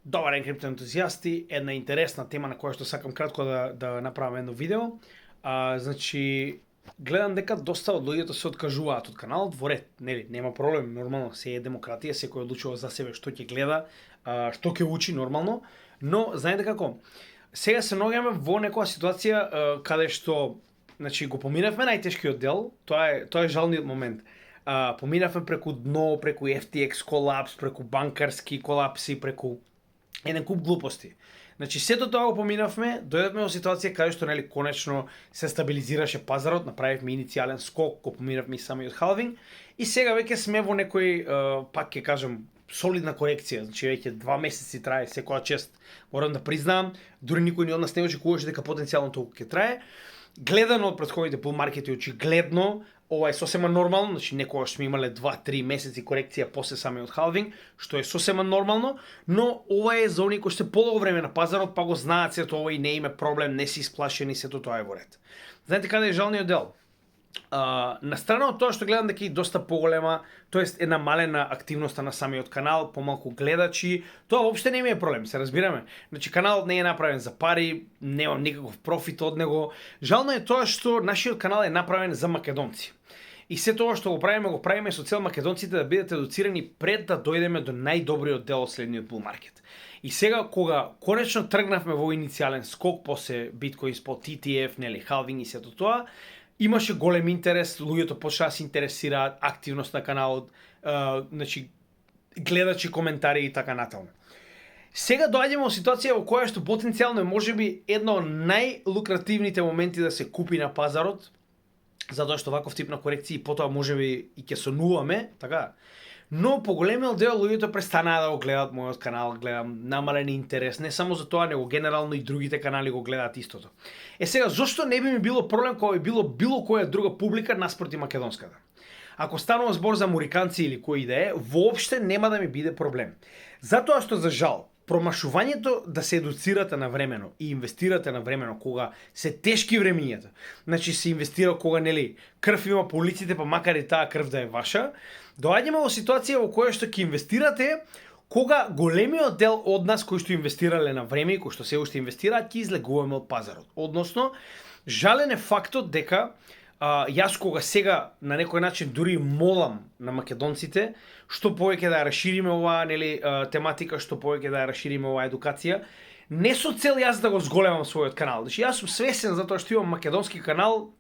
Добар ден, криптоентузијасти, една интересна тема на која што сакам кратко да направам едно видео. Значи, гледам дека доста од луѓето се откажуваат од каналот во ред, нели, нема проблем, нормално, се е демократија, секој одлучува за себе што ќе гледа, што ќе учи нормално, но знаете како, сега се наоѓаме во некоја ситуација каде што, значи, го поминавме најтешкиот дел, тоа е жалниот момент. Поминавме преку дно, преку FTX колапс, преку банкарски колапси, преку еден куп глупости. Значи, сето тоа го поминавме, дојдовме во ситуација каде што нели конечно се стабилизираше пазарот, направивме иницијален скок, го поминавме и самиот халвинг и сега веќе сме во некој пак ќе кажам солидна корекција, значи веќе 2 месеци трае секоја чест. Морам да признаам, дури никој ни од нас не очекуваше дека потенцијално толку ќе трае. Гледано од претходните bull маркети очигледно, ова е сосема нормално, значи некогаш сме имале 2-3 месеци корекција после самиот халвинг, што е сосема нормално, но ова е за оние кои што подолго време на пазарот, па го знаат сето ова и не име проблем, не се исплашени, сето тоа е во ред. Знаете каде е жалниот дел? На страна од тоа што гледам дека и доста поголема, тоест една малена активноста на самиот канал, помалку гледачи, тоа воопште не ми е проблем, се разбираме. Значи каналот не е направен за пари, немам никаков профит од него. Жално е тоа што нашиот канал е направен за македонци. И се тоа што го правиме со цел македонците да бидат едуцирани пред да дојдеме до најдобриот дел од следниот bull маркет. И сега кога конечно тргнавме во иницијален скок после биткоин по TTF, нели, халвинг и сето тоа, имаше голем интерес, луѓето почнаа да се интересираат, активност на каналот, значи гледачи, коментари и така натаму. Сега доаѓаме во ситуација во која што потенцијално е можеби едно од најлукративните моменти да се купи на пазарот, затоа што ваков тип на корекции потоа можеби и ќе сонуваме, така. Но поголемиот дел луѓето престанаа да го гледат мојот канал, гледам намален интерес, не само за тоа, него генерално и другите канали го гледаат истото. Сега, зошто не би ми било проблем кога би било која друга публика наспроти македонската? Ако станува збор за американци или кој да е, воопште нема да ми биде проблем. Затоа што за жал, промашувањето да се едуцирате на времено и инвестирате на времено кога се тешки времињата. Значи се инвестира кога нели крв има по улиците, па макар и таа крв да е ваша, доаѓаме во ситуација во која што ќе инвестирате кога големиот дел од нас кои што инвестирале на време и кои што се уште инвестираат ќе излегуваме од пазарот. Односно, жален е фактот дека јас кога сега на некој начин дури молам на македонците што повеќе да ја расшириме оваа нели тематика, што повеќе да ја расшириме оваа едукација, не со цел јас да го зголемам својот канал. Значи јас сум свесен затоа што имам македонски канал.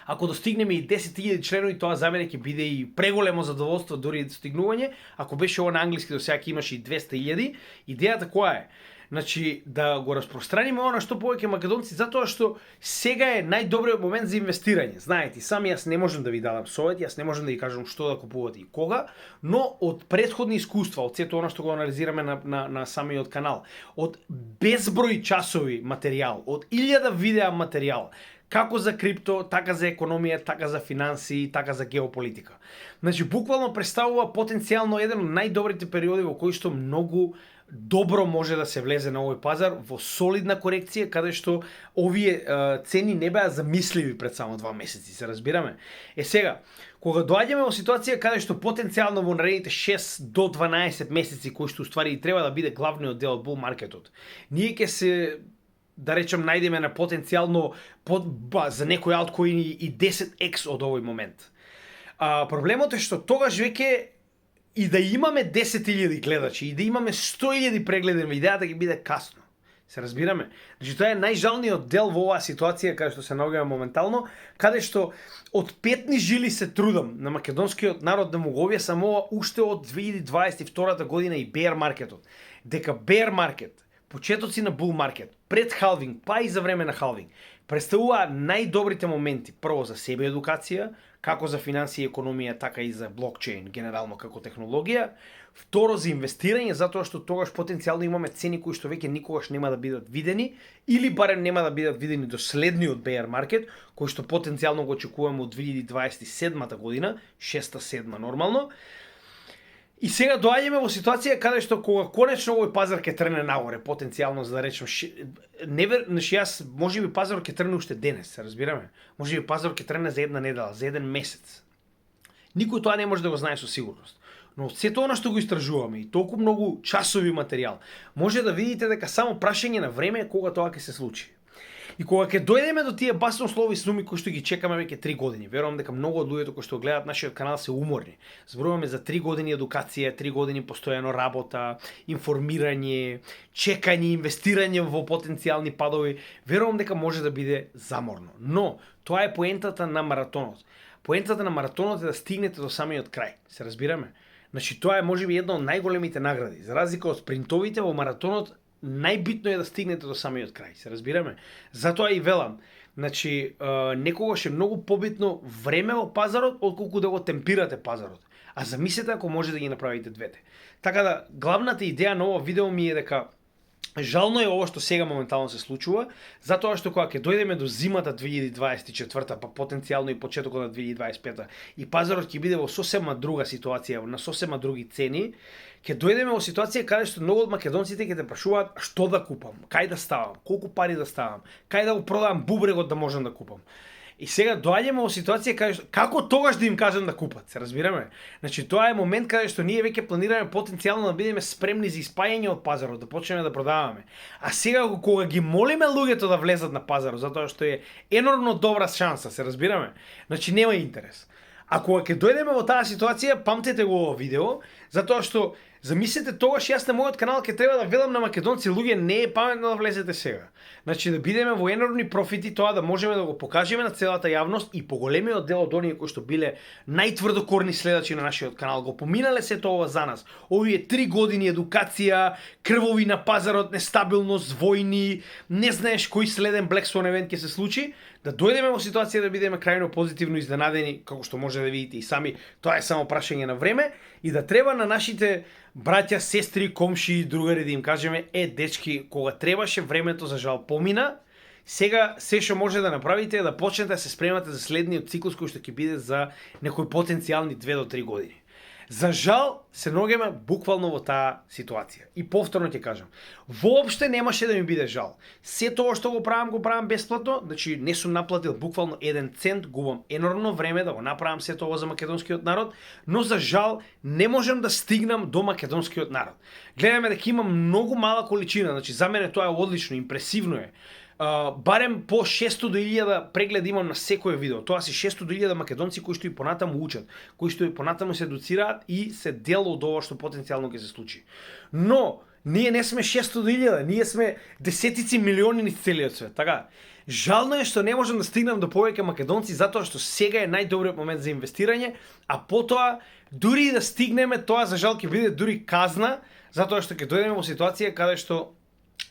Ако достигнеме и 10.000 членови, тоа за мене ќе биде и преголемо задоволство, дури и достигнување. Ако беше ова на англиски, до сега ќе имаше и 200.000. Идејата која е? Значи, да го распространиме она што повеќе македонци, затоа што сега е најдобриот момент за инвестирање. Знаете, сами јас не можам да ви дадам совет, јас не можам да ви кажам што да купувате и кога, но од претходни искуства, од сето она што го анализираме на самиот канал, од безброј часови материјал, од 1000 видеа материјал, како за крипто, така за економија, така за финанси, така за геополитика. Значи, буквално представува потенцијално еден од најдобрите периоди во кои што многу добро може да се влезе на овој пазар во солидна корекција, каде што овие цени не беа замисливи пред само 2 месеци, се разбираме. Сега, кога доаѓаме во ситуација каде што потенцијално во наредните 6 до 12 месеци, кои што уствари треба да биде главниот дел од bull маркетот, ние ќе се да речем најдеме на потенцијално за некои алткоини и 10x од овој момент. Проблемот е што тогаш веќе и да имаме 10.000 гледачи, и да имаме 100.000 прегледи на видеата, ќе биде касно. Се разбираме? Значи, тоа е најжалниот дел во оваа ситуација каде што се наоѓаме моментално, каде што од петни жили се трудам на македонскиот народ да му го објаснам ова уште од 2022 година и bear маркетот. Дека bear маркет, почетоци на bull маркет, пред халвинг, па и за време на халвинг, представува најдобрите моменти, прво за себе едукација, како за финанси и економија, така и за блокчейн, генерално како технологија. Второ, за инвестирање, затоа што тогаш потенцијално имаме цени кои што веќе никогаш нема да бидат видени, или барем нема да бидат видени до следниот bear маркет, кој што потенцијално го очекуваме од 2027 година, 6-7 нормално. И сега доаѓаме во ситуација каде што кога конечно овој пазар ќе тргне нагоре, потенцијално за да речем, значи јас можеби пазарот ќе тргне уште денес, се разбираме. Можеби пазарот ќе тргне за една недела, за еден месец. Никој тоа не може да го знае со сигурност. Но од сето она што го истражуваме и толку многу часови материјал, може да видите дека само прашање на време е кога тоа ќе се случи. И кога ќе дојдеме до тие баснослови суми кои што ги чекаме веќе 3 години, верувам дека многу од луѓето кои што гледаат нашиот канал се уморни. Зборуваме за 3 години едукација, 3 години постојано работа, информирање, чекање, инвестирање во потенцијални падови. Верувам дека може да биде заморно. Но тоа е поентата на маратонот. Поентата на маратонот е да стигнете до самиот крај. Се разбираме? Значи тоа е можеби една од најголемите награди. За разлика од спринтовите во маратонот, најбитно е да стигнете до самиот крај, се разбираме? Затоа и велам, значи, некогаш е многу побитно време во пазарот, отколку да го темпирате пазарот. А замислете ако може да ги направите двете. Така да, главната идеја на ова видео ми е дека жално е ова што сега моментално се случува, затоа што кога ќе дојдеме до зимата 2024, па потенцијално и почетокот на 2025, и пазарот ќе биде во сосема друга ситуација, на сосема други цени, ќе дојдеме во ситуација каде што многу од македонците ќе те прашуваат што да купам, кај да ставам, колку пари да ставам, кај да го продавам бубрегот да можам да купам. И сега доаѓаме во ситуација каде што како тогаш да им кажам да купат, се разбираме? Значи тоа е момент каде што ние веќе планираме потенцијално да бидеме спремни за испаѓање од пазарот, да почнеме да продаваме. А сега кога ги молиме луѓето да влезат на пазарот затоа што е енормно добра шанса, се разбираме? Значи нема интерес. А кога ќе дојдеме во таа ситуација, памтете го ова видео, затоа што замислете тогаш јас на мојот канал ќе треба да велам на македонци луѓе не е паметно да влезете сега. Значи да бидеме во енормни профити, тоа да можеме да го покажеме на целата јавност и поголемиот дел од оние кои што биле најтврдокорни следачи на нашиот канал го поминале сето ова за нас. Овие 3 години едукација, крвови на пазарот, нестабилност, војни, не знаеш кој следен Black Swan евент ќе се случи, да дојдеме во ситуација да бидеме крајно позитивно изненадени, како што може да видите и сами, тоа е само прашање на време и да треба на нашите браќа, сестри, комши, другари да им кажеме дечки, кога требаше времето за жал помина, сега се што може да направите е да почнете да се спремате за следниот циклус кој што ќе биде за некои потенцијални 2 до 3 години. За жал се наоѓаме буквално во таа ситуација. И повторно ќе кажам, воопште немаше да ми биде жал. Се тоа што го правам бесплатно, значи не сум наплатил буквално 1 цент, губам енормно време да го направам се тоа за македонскиот народ, но за жал не можам да стигнам до македонскиот народ. Гледаме дека има многу мала количина, значи за мене тоа е одлично, импресивно е. Барем по 600 до 1000 прегледи имам на секое видео. Тоа се 600 до 1000 македонци кои што и понатаму учат, кои што и понатаму се едуцираат и се дел од ова што потенцијално ќе се случи. Но ние не сме 600 до 1000, ние сме десетици милиони низ целиот свет, така? Жално е што не можам да стигнам до повеќе македонци затоа што сега е најдобриот момент за инвестирање, а потоа дури и да стигнеме, тоа за жал ќе биде дури казна, затоа што ќе дојдеме во ситуација каде што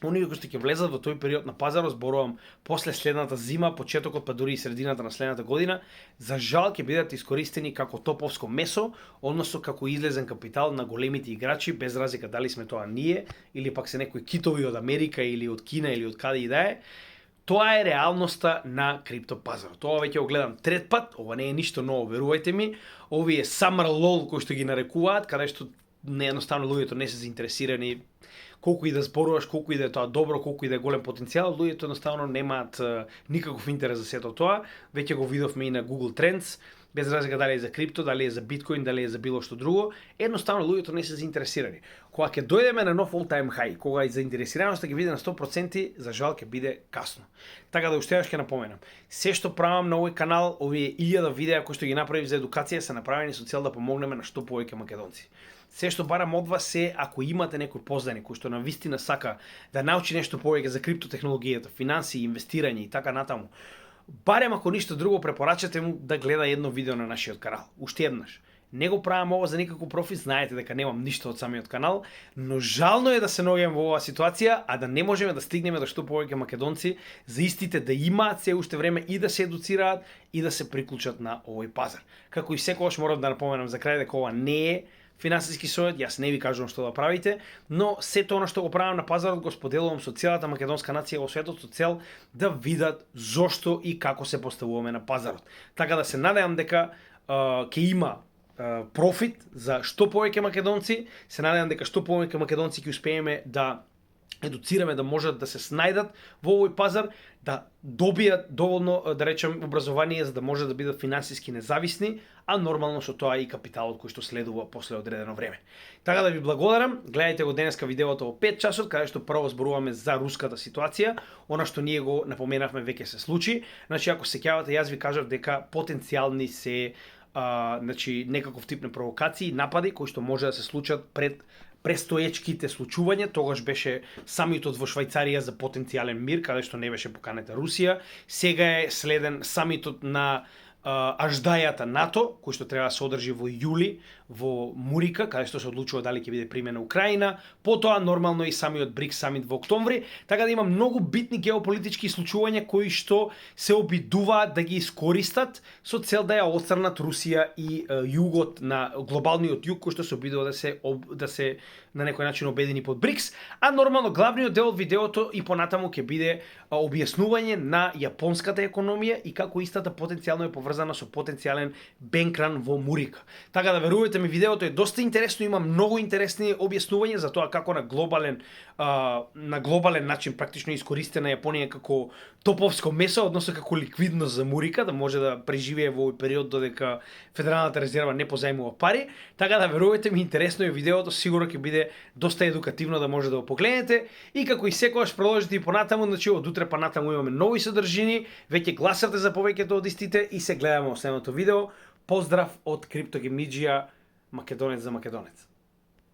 оние кои што ќе влезат во тој период на пазарот, зборувам после следната зима, почетокот па дури и средината на следната година, за жал ќе бидат искористени како топовско месо, односно како излезен капитал на големите играчи, без разлика дали сме тоа ние или пак се некои китови од Америка или од Кина или од каде и да е. Тоа е реалноста на криптопазарот. Тоа веќе го гледам трет пат, ова не е ништо ново, верувајте ми. Овие summer lull кои што ги нарекуваат, каде што неедноставно луѓето не се заинтересирани колку и да зборуваш, колку и да е тоа добро, колку и да е голем потенцијал, луѓето едноставно немаат никаков интерес за сето тоа. Веќе го видовме и на Google Trends, без разлика дали е за крипто, дали е за биткоин, дали е за било што друго, едноставно луѓето не се заинтересирани. Кога ќе дојдеме на нов all-time high, кога и заинтересираноста ќе биде на 100%, за жал ќе биде касно. Така да уште ќе напоменам, се што правам на овој канал, овие 1000 видеа кои што ги направив за едукација се направени со цел да помогнеме на што повеќе македонци. Се што барам од вас е, ако имате некој познани кој што навистина сака да научи нешто повеќе за криптотехнологијата, финанси, инвестирање и така натаму, барем ако ништо друго препорачате му да гледа едно видео на нашиот канал. Уште еднаш. Не го правам ова за никаков профит, знаете дека немам ништо од самиот канал, но жално е да се наоѓаме во оваа ситуација, а да не можеме да стигнеме до што повеќе македонци за истите да имаат се уште време и да се едуцираат и да се приклучат на овој пазар. Како и секогаш морам да напоменам за крај дека ова не е финансиски совет, јас не ви кажувам што да правите, но сето она што го правам на пазарот го споделувам со целата македонска нација во светот со цел да видат зошто и како се поставуваме на пазарот. Така да се надевам дека ќе има профит за што повеќе македонци, се надевам дека што повеќе македонци ќе успееме да едуцираме да можат да се снајдат во овој пазар, да добијат доволно, да речем, образование за да може да бидат финансиски независни, а нормално со тоа и капиталот кој што следува после одредено време. Така да ви благодарам, гледајте го денеска видеото во 5 часот, каде што прво зборуваме за руската ситуација, она што ние го напоменавме веќе се случи. Значи, ако се сеќавате, јас ви кажав дека потенцијални се значи, некаков тип на провокации, напади кои што може да се случат пред престоечките случувања, тогаш беше самитот во Швајцарија за потенцијален мир, каде што не беше поканета Русија. Сега е следен самитот на аждајата НАТО, кој што треба да се одржи во јули во Мурика, каде што се одлучува дали ќе биде примена Украина, потоа нормално и самиот БРИКС самит во октомври, така да има многу битни геополитички случувања кои што се обидуваат да ги искористат со цел да ја отстрнат Русија и југот на глобалниот југ кој што се обидува да се на некој начин обедини под БРИКС, а нормално главниот дел од видеото и понатаму ќе биде објаснување на јапонската економија и како истата потенцијално е поврзана со потенцијален бенкран во Мурика. Така да верувате ми, видеото е доста интересно, има многу интересни објаснувања за тоа како на глобален начин практично искористена Јапонија како топовско месо, односно како ликвидност за Мурика, да може да преживее во овој период додека Федералната резерва не позајмува пари. Така да верувате ми, интересно е видеото, сигурно ќе биде доста едукативно да може да го погледнете и како и секогаш продолжите и понатаму, значи од утре па натаму имаме нови содржини, веќе гласате за повеќето од истите и се гледаме во следното видео. Поздрав од Криптогемиџија, македонец за македонец.